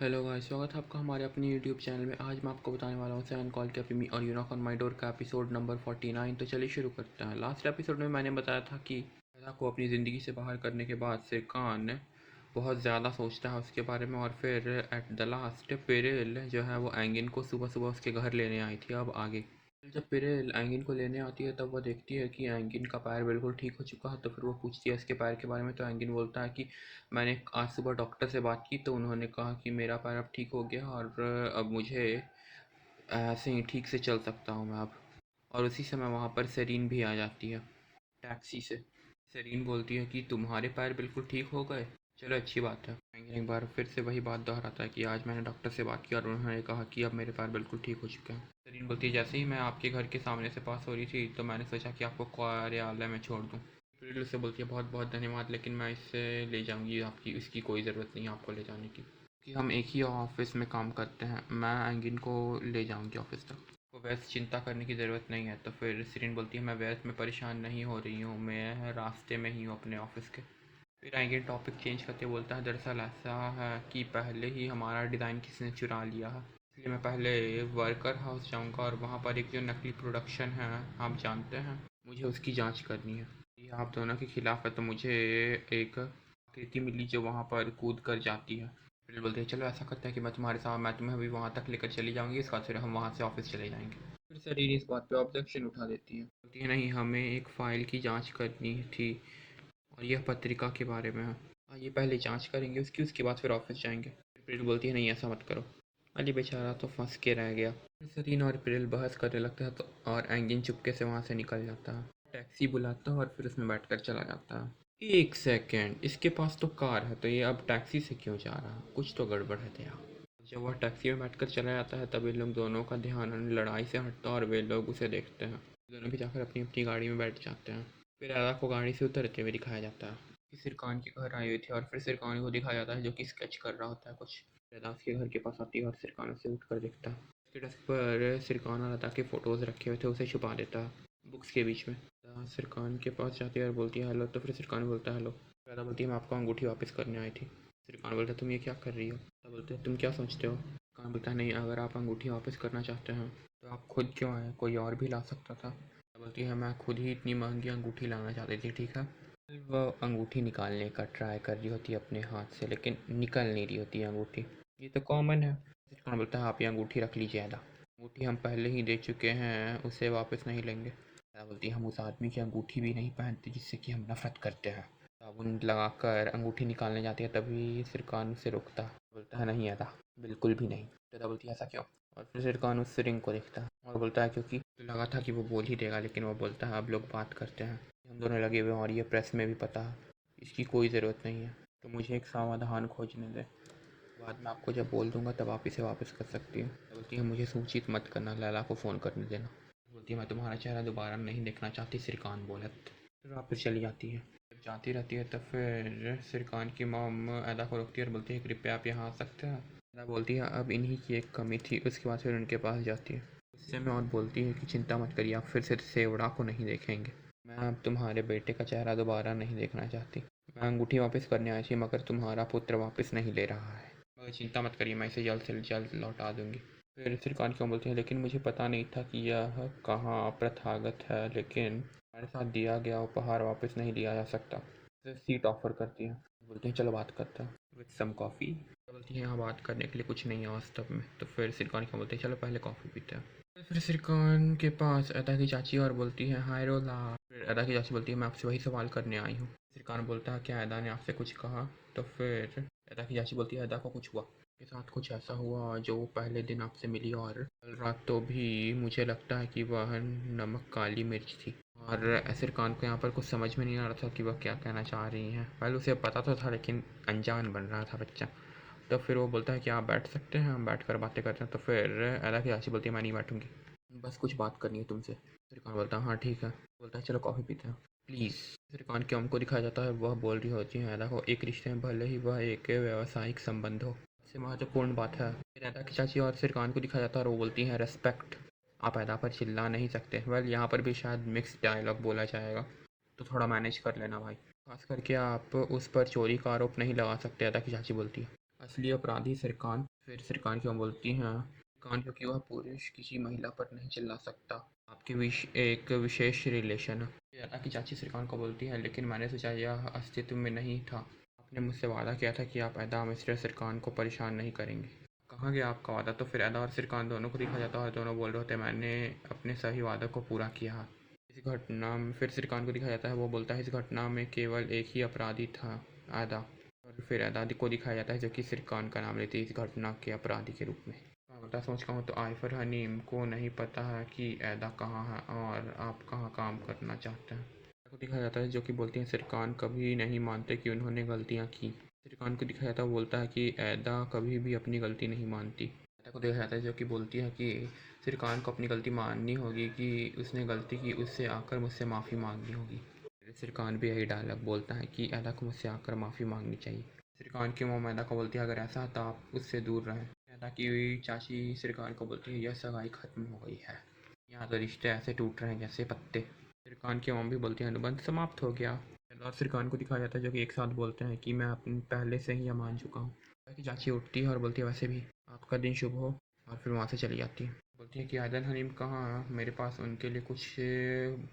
Hello guys, स्वागत है आपका हमारे अपने यूट्यूब चैनल में। आज मैं आपको बताने वाला हूँ सैन कॉल कैफे मी और you knock on my door का एपिसोड नंबर 49। तो चलिए शुरू करते हैं। लास्ट एपिसोड में मैंने बताया था कि एला को अपनी ज़िंदगी से बाहर करने के बाद सिरकान बहुत ज़्यादा सोचता है उसके बारे में, और फिर एट द लास्ट पेरेल जो है वो एंगिन को सुबह सुबह उसके घर लेने आई थी। अब आगे जब पेरेल एंगिन को लेने आती है तब वह देखती है कि एंगिन का पैर बिल्कुल ठीक हो चुका है। तो फिर वो पूछती है इसके पैर के बारे में, तो एंगिन बोलता है कि मैंने आज सुबह डॉक्टर से बात की तो उन्होंने कहा कि मेरा पैर अब ठीक हो गया और अब मुझे ऐसे ही ठीक से चल सकता हूँ मैं अब। और उसी समय वहाँ पर सेरीन भी आ जाती है टैक्सी से। सेरीन बोलती है कि तुम्हारे पैर बिल्कुल ठीक हो गए, चलो अच्छी बात है। एंगिन एक बार फिर से वही बात दोहराता है कि आज मैंने डॉक्टर से बात की और उन्होंने कहा कि अब मेरे पैर बिल्कुल ठीक हो चुके हैं। सेरीन बोलती है जैसे ही मैं आपके घर के सामने से पास हो रही थी तो मैंने सोचा कि आपको कार्यालय में छोड़ दूँ। प्रिल से बोलती है बहुत बहुत धन्यवाद, लेकिन मैं इससे ले जाऊंगी, आपकी इसकी कोई ज़रूरत नहीं है आपको ले जाने की, कि हम एक ही ऑफिस में काम करते हैं। मैं एंगिन को ले जाऊंगी ऑफिस तक, तो वैसे चिंता करने की ज़रूरत नहीं है। तो फिर सिरिन बोलती है मैं वैसे में परेशान नहीं हो रही हूँ, मैं रास्ते में ही हूँ अपने ऑफिस के। फिर एंगिन टॉपिक चेंज करके बोलता है दरअसल ऐसा है कि पहले ही हमारा डिज़ाइन किसी ने चुरा लिया है, इसलिए मैं पहले वर्कर हाउस जाऊंगा और वहाँ पर एक जो नकली प्रोडक्शन है आप जानते हैं, मुझे उसकी जांच करनी है। ये आप दोनों के खिलाफ है तो मुझे एक आकृति मिली जो वहाँ पर कूद कर जाती है। फिर बोलते हैं चलो ऐसा करते हैं कि मैं तुम्हें अभी वहाँ तक लेकर चली जाऊँगी, इसके बाद फिर हम वहाँ से ऑफिस चले जाएंगे। फिर सरीन इस बात पे ऑब्जेक्शन उठा देती है, बोलती है नहीं, हमें एक फ़ाइल की जांच करनी थी और यह पत्रिका के बारे में है। ये पहले जांच करेंगे उसकी, उसके बाद फिर ऑफिस जाएंगे। फिर प्रिल बोलती है नहीं ऐसा मत करो, अली बेचारा तो फंस के रह गया। फिर सरीन और प्रिल बहस करने लगता है तो और एंगिन चुपके से वहाँ से निकल जाता है। टैक्सी बुलाता है और फिर उसमें बैठकर चला जाता है। एक सेकेंड, इसके पास तो कार है तो ये अब टैक्सी से क्यों जा रहा है, कुछ तो गड़बड़ है दया। जब वह टैक्सी में बैठकर चला जाता है तब इन लोग दोनों का ध्यान लड़ाई से हटता है और वे लोग उसे देखते हैं। दोनों भी जाकर अपनी अपनी गाड़ी में बैठ जाते हैं। फिर एला को गाड़ी से उतरते हुए दिखाया जाता है कि सिरकान के घर आई हुई थी, और फिर सिरकान को दिखाया जाता है जो कि स्केच कर रहा होता है कुछ। अदा उसके घर के पास आती है और सिरकान उसे उठ कर देखता है। उसके डेस्क पर सिरकान और अदा के फ़ोटोज़ रखे हुए थे, उसे छुपा देता है बुक्स के बीच में। अदा सिरकान के पास जाती है और बोलती है हेलो, तो फिर सिरकान बोलता है हेलो। फिर अदा बोलती है मैं आपको अंगूठी वापस करने आई थी। सिरकान बोलता है तुम ये क्या कर रही हो। अदा बोलते हैं तुम क्या समझते हो। सिरकान बोलता है नहीं, अगर आप अंगूठी वापस करना चाहते हैं तो आप खुद क्यों आए, कोई और भी ला सकता था। बोलती है मैं खुद ही इतनी महंगी अंगूठी लाना चाहती थी, ठीक है। वह अंगूठी निकालने का ट्राई कर रही होती है अपने हाथ से, लेकिन निकल नहीं रही होती है अंगूठी। ये तो कॉमन है। कौन बोलता है आप ये अंगूठी रख लीजिए अदा, अंगूठी हम पहले ही दे चुके हैं, उसे वापस नहीं लेंगे। अदा बोलती है हम उस आदमी की अंगूठी भी नहीं पहनते जिससे कि हम नफरत करते हैं। साबुन लगाकर अंगूठी निकालने जाती है तभी सिरकान उसे रोकता है, बोलता है नहीं अदा, बिल्कुल भी नहीं। अदा बोलती है ऐसा क्यों। और फिर सिरकान उस रिंग को देखता है और बोलता है क्योंकि तो लगा था कि वो बोल ही देगा, लेकिन वो बोलता है अब लोग बात करते हैं, हम दोनों लगे हुए हैं और ये प्रेस में भी पता है, इसकी कोई ज़रूरत नहीं है, तो मुझे एक समाधान खोजने दे, बाद में आपको जब बोल दूंगा तब आप इसे वापस कर सकती हो। बोलती है मुझे सूचित मत करना, लैला को फ़ोन करने देना। बोलती है मैं तुम्हारा चेहरा दोबारा नहीं देखना चाहती सिरकान बोलत। फिर वापस चली जाती है। जब जाती रहती है तब फिर सिरकान की मॉम अदा को रोकती है और बोलती है कृपया आप यहाँ आ सकते हैं। अदा बोलती है अब इन्हीं की एक कमी थी। उसके बाद फिर उनके पास जाती है गुस्से में और बोलती है कि चिंता मत करिए, आप फिर से सेवड़ा को नहीं देखेंगे। मैं अब तुम्हारे बेटे का चेहरा दोबारा नहीं देखना चाहती। मैं अंगूठी वापस करने आई थी मगर तुम्हारा पुत्र वापस नहीं ले रहा है, मगर चिंता मत करिए मैं इसे जल्द से जल्द लौटा दूंगी। फिर सिरकान क्यों बोलती है लेकिन मुझे पता नहीं था कि यह कहाँ प्रथागत है, लेकिन हमारे साथ दिया गया उपहार वापस नहीं लिया जा सकता। फिर सीट ऑफर करती है, बोलते हैं चलो बात करते हैं विद सम कॉफ़ी। बोलती है यहाँ बात करने के लिए कुछ नहीं है वास्तव में। तो फिर सिरकान क्या बोलते हैं चलो पहले कॉफ़ी पीते हैं। तो फिर सिरकान के पास अदा की चाची और बोलती है हाय रोला। फिर अदा की चाची बोलती है मैं आपसे वही सवाल करने आई हूँ। सिरकान बोलता है क्या अदा ने आपसे कुछ कहा। तो फिर अदा की चाची बोलती है अदा को कुछ हुआ, के साथ कुछ ऐसा हुआ जो पहले दिन आपसे मिली, और कल रात तो भी मुझे लगता है कि वह नमक काली मिर्च थी। और ऐसिर खान को यहाँ पर कुछ समझ में नहीं आ रहा था कि वह क्या कहना चाह रही हैं। पहले उसे पता तो था लेकिन अनजान बन रहा था बच्चा। तो फिर वो बोलता है कि आप बैठ सकते हैं, हम बैठ कर बातें करते हैं। तो फिर अदा की चाची बोलती है मैं नहीं बैठूंगी, बस कुछ बात करनी है तुमसे। सिरकान बोलता है हाँ ठीक है। बोलता है चलो कॉफ़ी पीते हैं प्लीज़। सिरकान की को दिखाया जाता है, वह बोल रही होती है अदा को एक रिश्ते में भले ही वह एक व्यावसायिक संबंध हो, सबसे महत्वपूर्ण बात है। फिर अदा की चाची और सिरकान को दिखाया जाता है और वो बोलती हैं रेस्पेक्ट, आप अदा पर चिल्ला नहीं सकते। वेल यहाँ पर भी शायद मिक्स डायलॉग बोला जाएगा तो थोड़ा मैनेज कर लेना भाई, खास करके आप उस पर चोरी का आरोप नहीं लगा सकते। अदा की चाची बोलती है असली अपराधी सिरकान फिर श्रीकांत क्यों बोलती हैं श्रीकांत क्योंकि वह पुरुष किसी महिला पर नहीं चिल्ला सकता। आपके एक विशेष रिलेशन है। अदा की चाची श्रीकांत को बोलती है लेकिन मैंने सोचा यह अस्तित्व में नहीं था। आपने मुझसे वादा किया था कि आप अदा मिस्टर श्रीकांत को परेशान नहीं करेंगे। कहाँ गया आपका वादा? तो फिर अदा और श्रीकांत दोनों को दिखा जाता है और दोनों बोल रहे होते हैं मैंने अपने सही वादों को पूरा किया। इस घटना में फिर श्रीकांत को दिखाया जाता है, वो बोलता है इस घटना में केवल एक ही अपराधी था, अदा। और फिर अदादी को दिखाया जाता है जो कि श्रीकांत का नाम लेती है इस घटना के अपराधी के रूप में। बता सोचता हूँ तो आइफर हनीम को नहीं पता है कि अदा कहाँ है और आप कहाँ काम करना चाहते हैं। को दिखाया जाता है जो कि बोलती हैं श्रीकांत कभी नहीं मानते कि उन्होंने गलतियाँ की। श्रीकांत को दिखाया जाता है, वो बोलता है कि अदा कभी भी अपनी गलती नहीं मानती। अदा को दिखाया जाता है जो कि बोलती है कि श्रीकांत को अपनी गलती माननी होगी कि उसने गलती की, उससे आकर मुझसे माफ़ी मांगनी होगी। श्रीकांत भी यही डायलॉग बोलता है कि अदा को मुझसे आकर माफ़ी मांगनी चाहिए। श्रीकांत की मोम अदा को बोलती है अगर ऐसा है तो आप उससे दूर रहें। अदा की चाची श्रीकांत को बोलती है यह सगाई ख़त्म हो गई है, यहाँ तो रिश्ते ऐसे टूट रहे हैं जैसे पत्ते। श्रीकांत की मोम भी बोलती है अनुबंध समाप्त हो गया। और श्रीकांत को दिखाया जाता है जो कि एक साथ बोलते हैं कि मैं अपने पहले से ही यह मान चुका हूँ। की चाची उठती है और बोलती है वैसे भी आपका दिन शुभ हो, और फिर वहाँ से चली जाती है। बोलती है कि आदन हनीम कहाँ है, मेरे पास उनके लिए कुछ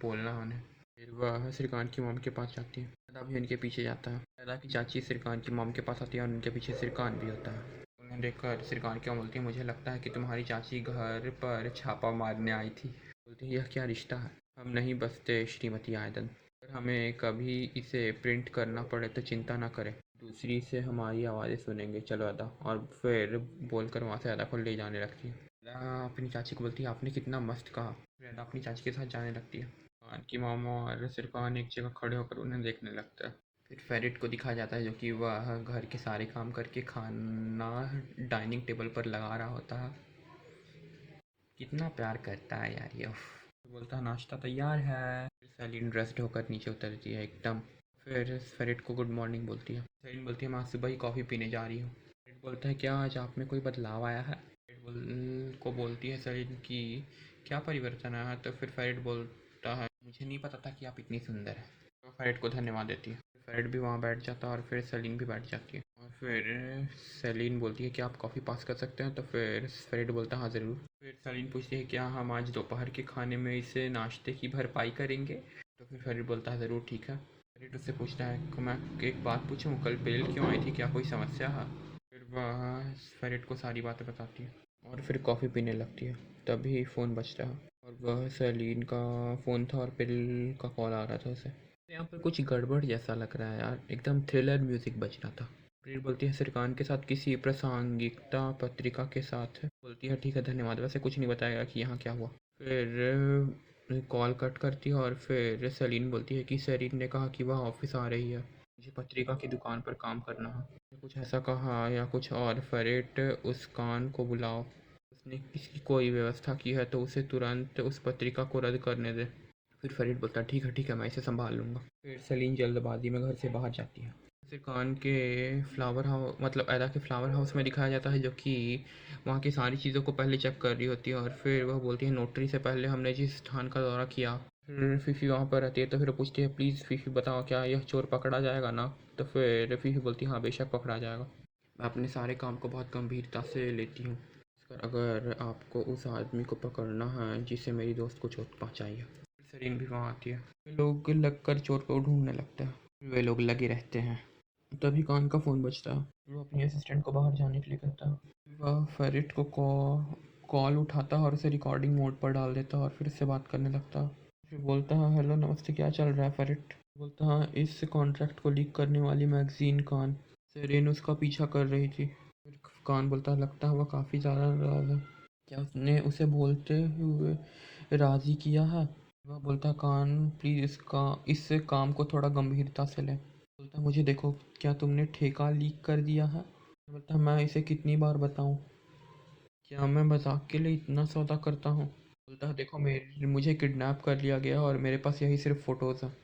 बोलना है उन्हें। फिर वह श्रीकांत की मोम के पास जाती है। अदा भी उनके पीछे जाता है। अदा की चाची श्रीकांत की मोम के पास आती है और उनके पीछे श्रीकांत भी होता है। उन्हें देखकर श्रीकांत क्या बोलती है मुझे लगता है कि तुम्हारी चाची घर पर छापा मारने आई थी। बोलती है यह क्या रिश्ता है, हम नहीं बसते श्रीमती आयदन। अगर हमें कभी इसे प्रिंट करना पड़े तो चिंता ना करें, दूसरी से हमारी आवाज़ें सुनेंगे, चलो अदा। और फिर बोलकर वहाँ से अदा को ले जाने लगती है। अदा अपनी चाची को बोलती है आपने कितना मस्त कहा। फिर अदा अपनी चाची के साथ जाने लगती है। खान की मामा और सिरकान एक जगह खड़े होकर उन्हें देखने लगता है। फिर फेरिट को दिखाया जाता है जो कि वह घर के सारे काम करके खाना डाइनिंग टेबल पर लगा रहा होता है। कितना प्यार करता है यार ये। तो बोलता है नाश्ता तैयार है। फिर सेलिन ड्रेस्ड होकर नीचे उतरती है एकदम। फिर फेरिट को गुड मॉर्निंग बोलती है। सेलिन बोलती है मैं आज सुबह ही कॉफ़ी पीने जा रही हूँ। फेरिट बोलता है क्या आज आप में कोई बदलाव आया है? फेरिट को बोलती है सेलिन की क्या परिवर्तन आया है? तो फिर फेरिट बोलता है मुझे नहीं पता था कि आप इतनी सुंदर है। तो फेरिट को धन्यवाद देती है। फेरिट भी वहाँ बैठ जाता है और फिर सेलिन भी बैठ जाती है। और फिर सेलिन बोलती है कि आप कॉफ़ी पास कर सकते हैं? तो फिर फेरिट बोलता है हाँ ज़रूर। फिर सेलिन पूछती है क्या हम आज दोपहर के खाने में इसे नाश्ते की भरपाई करेंगे? तो फिर फेरिट बोलता है ज़रूर ठीक है। फेरिट उससे पूछता है कि मैं एक बात पूछूं, कल बेल क्यों आई थी, क्या कोई समस्या है? फिर वह फेरिट को सारी बातें बताती है और फिर कॉफ़ी पीने लगती है। तभी फ़ोन बजता है और वह सेलिन का फ़ोन था और बिल का कॉल आ रहा था उसे। यहाँ पर कुछ गड़बड़ जैसा लग रहा है यार, एकदम थ्रिलर म्यूजिक बज रहा था। प्रीत बोलती है श्रीकांत के साथ किसी प्रासंगिकता पत्रिका के साथ है। बोलती है ठीक है धन्यवाद, वैसे कुछ नहीं बताएगा कि यहाँ क्या हुआ। फिर कॉल कट करती है और फिर सेलिन बोलती है कि सेलिन ने कहा कि वह ऑफिस आ रही है, मुझे पत्रिका की दुकान पर काम करना है। कुछ ऐसा कहा या कुछ और। फेरिट उस कान को बुलाओ, उसने किसी कोई व्यवस्था की है तो उसे तुरंत उस पत्रिका को रद्द करने दे। फिर फरीद बोलता है ठीक है मैं इसे संभाल लूँगा। फिर सलीन जल्दबाजी में घर से बाहर जाती है। फिर कान के फ्लावर हाउस मतलब अदा के फ्लावर हाउस में दिखाया जाता है जो कि वहाँ की सारी चीज़ों को पहले चेक कर रही होती है। और फिर वह बोलती है नोटरी से पहले हमने जिस स्थान का दौरा किया। फिर फीफी वहाँ पर रहती है तो फिर पूछती है प्लीज़ फीफी बताओ क्या यह चोर पकड़ा जाएगा ना? तो फिर फीफी बोलती है हाँ बेशक पकड़ा जाएगा, मैं अपने सारे काम को बहुत गंभीरता से लेती हूँ। अगर आपको उस आदमी को पकड़ना है जिसे मेरी दोस्त को चोट पहुँचाई है। सरीन भी वहाँ आती है। वे लोग लगकर चोर को ढूंढने लगते हैं। वे लोग लगे रहते हैं। तभी कान का फ़ोन बजता है। वो अपनी असिस्टेंट को बाहर जाने के लिए कहता है। वह फेरिट को कॉल उठाता है और उसे रिकॉर्डिंग मोड पर डाल देता है और फिर उससे बात करने लगता है। फिर बोलता है हेलो नमस्ते क्या चल रहा है फेरिट? बोलता है इस कॉन्ट्रैक्ट को लीक करने वाली मैगजीन कान सेरेन उसका पीछा कर रही थी। फिर कान बोलता है लगता है वह काफ़ी ज़्यादा नाराज़ है, क्या उसने उसे बोलते हुए राज़ी किया है? वह बोलता है कान प्लीज़ इस काम को थोड़ा गंभीरता से लें। बोलता है मुझे देखो क्या तुमने ठेका लीक कर दिया है? बोलता है मैं इसे कितनी बार बताऊं, क्या मैं मजाक के लिए इतना सौदा करता हूँ? बोलता है देखो मेरे मुझे किडनैप कर लिया गया और मेरे पास यही सिर्फ फ़ोटोज़ हैं,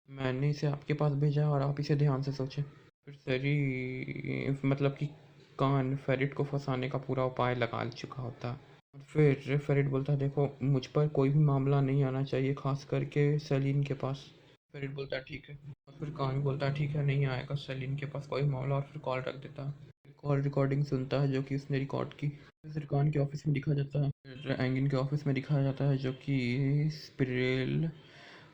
मैंने इसे आपके पास भेजा है और आप इसे ध्यान से सोचें। फिर सरी मतलब कि कान फेरिट को फंसाने का पूरा उपाय लगा चुका होता है। और फिर फेरिट बोलता है देखो मुझ पर कोई भी मामला नहीं आना चाहिए, खास करके सलीन के पास। फेरिट बोलता है ठीक है। और फिर कान बोलता है ठीक है नहीं आएगा सलीन के पास कोई मामला और फिर कॉल रख देता है। फिर कॉल रिकॉर्डिंग सुनता है जो कि उसने रिकॉर्ड की। फिर सिरकान के ऑफिस में दिखाया जाता है, फिर एंगिन के ऑफिस में दिखाया जाता है जो कि स्पिरिल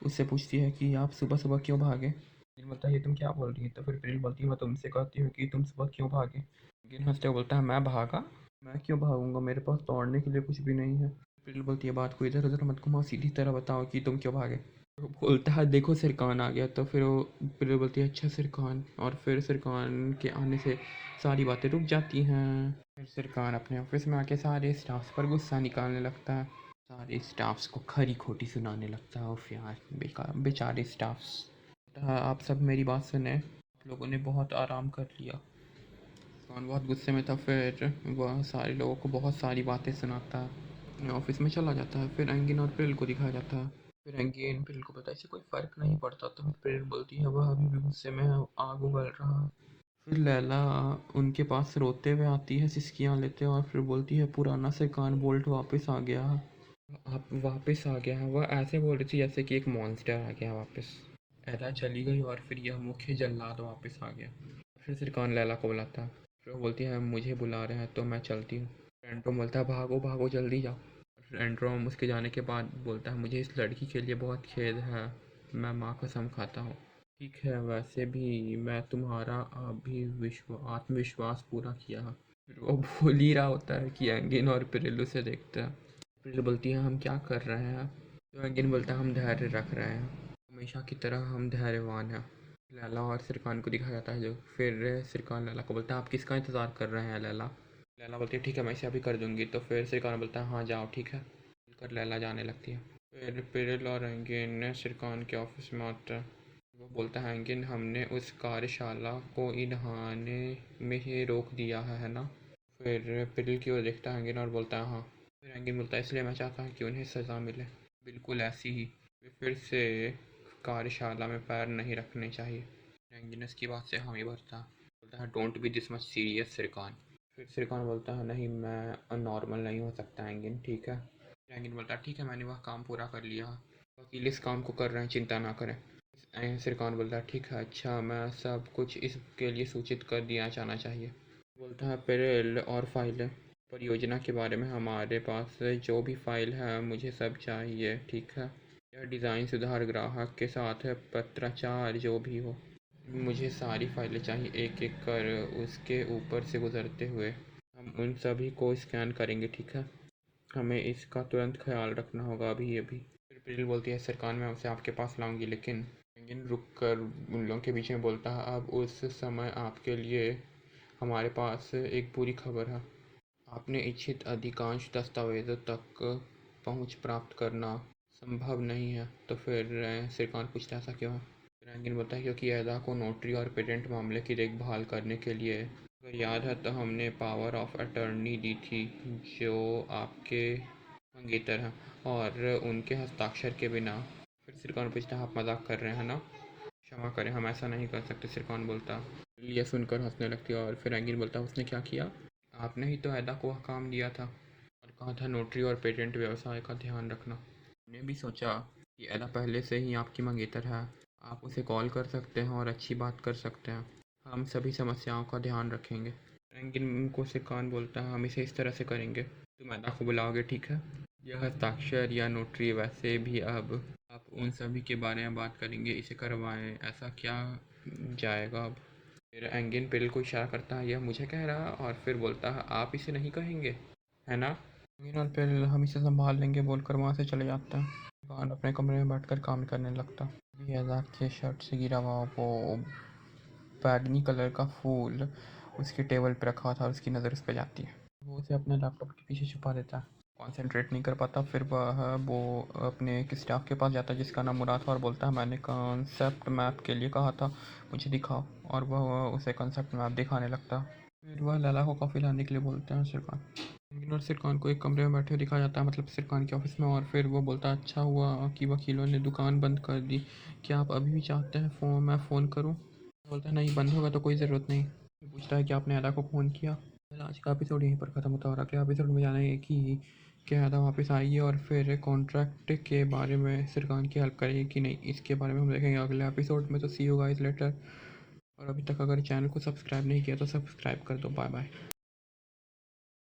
उससे पूछती है कि आप सुबह सुबह क्यों भागे। एंगिन बोलता है ये तुम क्या बोल रही है, तो फिर प्रिल बोलती है मैं तुमसे कहती हूँ कि तुम सुबह क्यों भागे। एंगिन हंसते हुए बोलता है मैं भागा, मैं क्यों भागूंगा, मेरे पास दौड़ने के लिए कुछ भी नहीं है। प्रिल बोलती है बात को इधर उधर मत घुमाओ, सीधी तरह बताओ कि तुम क्यों भागे। वो बोलता है देखो सिरकान आ गया, तो फिर वो प्रिल बोलती है अच्छा सिरकान, और फिर सिरकान के आने से सारी बातें रुक जाती हैं। फिर सिरकान अपने ऑफिस में आके सारे स्टाफ्स पर गुस्सा निकालने लगता है, सारे स्टाफ्स को खरी खोटी सुनाने लगता है। उफ यार बेकार बेचारे स्टाफ्स। आप सब मेरी बात सुने, आप लोगों ने बहुत आराम कर लिया। कौन बहुत गुस्से में था, फिर वह सारे लोगों को बहुत सारी बातें सुनाता है, अपने ऑफिस में चला जाता है। फिर एंगिन और प्रिल को दिखाया जाता है, फिर एंगिन प्रिल को पता है इससे कोई फ़र्क नहीं पड़ता, तो फिर प्रिल बोलती है वह अभी भी गुस्से में है, आग उगल रहा है। फिर लैला उनके पास रोते हुए आती है सिसकियाँ लेते हुए, और फिर बोलती है पुराना से कान बोल्ट वापस आ गया है। आप वापस आ गया है, वह ऐसे बोल रही थी जैसे कि एक मॉन्स्टर आ गया वापस। एला चली गई और फिर यह मुख्य जल्लाद वापस आ गया। फिर सिरकान लैला को बुलाता है, फिर वो बोलती है मुझे बुला रहे हैं तो मैं चलती हूँ। एंड्रोम बोलता है भागो भागो जल्दी जाओ। फिर एंड्रोम उसके जाने के बाद बोलता है मुझे इस लड़की के लिए बहुत खेद है, मैं माँ कसम खाता हूँ। ठीक है वैसे भी मैं तुम्हारा अभी आत्मविश्वास पूरा किया है। फिर वो बोल ही रहा होता है कि एंगिन और पिरेलू से देखता है। पिरेलू बोलती है हम क्या कर रहे हैं, तो एंगिन बोलता है हम धैर्य रख रहे हैं, हमेशा की तरह हम धैर्यवान हैं। लैला और सिरकान को दिखाया जाता है, जो फिर सिरकान लैला को बोलता है आप किसका इंतज़ार कर रहे हैं लैला। लैला बोलती है ठीक है मैं इसे अभी कर दूंगी, तो फिर सिरकान बोलता है हाँ जाओ ठीक है, बोलकर लैला जाने लगती है। फिर पिरेल और एंगिन सिरकान के ऑफिस में आते हैं, वो बोलता है एंगिन हमने उस कार्यशाला को ही नहाने में ही रोक दिया है ना। फिर पिरेल की ओर देखता है एंगिन और बोलता है हाँ। फिर एंगिन बोलता है इसलिए मैं चाहता हूँ कि उन्हें सज़ा मिले, बिल्कुल ऐसी ही, फिर से कार्यशाला में पैर नहीं रखने चाहिए। एंगिन इसकी बात से हामी भरता है, बोलता है don't be this much serious Sirkan. फिर सिरकान बोलता है नहीं मैं नॉर्मल नहीं हो सकता एंगिन, ठीक है। एंगिन बोलता है ठीक है मैंने वह काम पूरा कर लिया, वकील इस काम को कर रहे हैं चिंता ना करें। सिरकान बोलता है ठीक है अच्छा मैं सब कुछ इसके लिए सूचित कर दिया जाना चाहिए। बोलता है पेरेल और फाइलें, परियोजना के बारे में हमारे पास जो भी फाइल है मुझे सब चाहिए, ठीक है। यह डिज़ाइन सुधार ग्राहक के साथ है पत्राचार जो भी हो, मुझे सारी फाइलें चाहिए एक एक कर उसके ऊपर से गुजरते हुए। हम उन सभी को स्कैन करेंगे ठीक है, हमें इसका तुरंत ख्याल रखना होगा अभी अभी। फिर प्रिल बोलती है सरकार मैं उसे आपके पास लाऊंगी, लेकिन एंगिन रुक कर उन लोगों के बीच में बोलता है अब उस समय आपके लिए हमारे पास एक बुरी खबर है, आपने इच्छित अधिकांश दस्तावेज़ों तक पहुंच प्राप्त करना संभव नहीं है। तो फिर सिरकान पूछता है ऐसा क्यों है। फिर एंगिन बोलता है क्योंकि एदा को नोटरी और पेटेंट मामले की देखभाल करने के लिए, अगर याद है तो हमने पावर ऑफ अटर्नी दी थी जो आपके मंगेतर हैं, और उनके हस्ताक्षर के बिना। फिर सिरकान पूछता है आप मजाक कर रहे हैं ना, क्षमा करें हम ऐसा नहीं कर सकते। सिरकान बोलता, यह सुनकर हंसने लगती है, और फिर एंगिन बोलता उसने क्या किया, आपने ही तो एदा को वह काम दिया था और कहा था नोटरी और पेटेंट व्यवसाय का ध्यान रखना। हमने भी सोचा कि एदा पहले से ही आपकी मंगेतर है, आप उसे कॉल कर सकते हैं और अच्छी बात कर सकते हैं, हम सभी समस्याओं का ध्यान रखेंगे। एंगिन को सिरकान बोलता है हम इसे इस तरह से करेंगे, तुम एदा को बुलाओगे ठीक है, यह हस्ताक्षर या नोटरी वैसे भी अब आप उन सभी के बारे में बात करेंगे, इसे करवाएं ऐसा क्या जाएगा अब। फिर एंगिन पिल को इशारा करता है यह मुझे कह रहा है, और फिर बोलता है आप इसे नहीं कहेंगे है ना। एंगिन और पिल हम इसे संभाल लेंगे बोलकर वहाँ से चले जाते हैं। कान अपने कमरे में बैठकर काम करने लगता। अभी एजाक के शर्ट से गिरा हुआ वो बैगनी कलर का फूल उसकी टेबल पर रखा था और उसकी नज़र उस पर जाती है, वो उसे अपने लैपटॉप के पीछे छुपा देता है, कंसंट्रेट नहीं कर पाता। फिर वो अपने एक स्टाफ के पास जाता है जिसका नाम मुराद था, और बोलता है मैंने कॉन्सेप्ट मैप के लिए कहा था मुझे दिखाओ, और वह उसे कॉन्सेप्ट मैप दिखाने लगता है। फिर वह लैला को कॉफ़ी लाने के लिए बोलते हैं सिरकान। एंगिन और सिरकान को एक कमरे में बैठे हुए दिखाया जाता है, मतलब सिरकान के ऑफिस में, और फिर वो बोलता है अच्छा हुआ कि वकीलों ने दुकान बंद कर दी, क्या आप अभी भी चाहते हैं मैं फ़ोन करूँ। बोलता है नहीं बंद होगा तो कोई ज़रूरत नहीं। पूछता है कि आपने अदा को फ़ोन किया। आज का एपिसोड यहीं पर ख़त्म होता है, और अगले एपिसोड में जाना है कि क्या अदा वापस आएगी और फिर कॉन्ट्रैक्ट के बारे में सिरकान की हेल्प करेगी कि नहीं, इसके बारे में हम देखेंगे अगले एपिसोड में। तो सी यू गाइस लेटर। और अभी तक अगर चैनल को सब्सक्राइब नहीं किया तो सब्सक्राइब कर दो। Bye bye.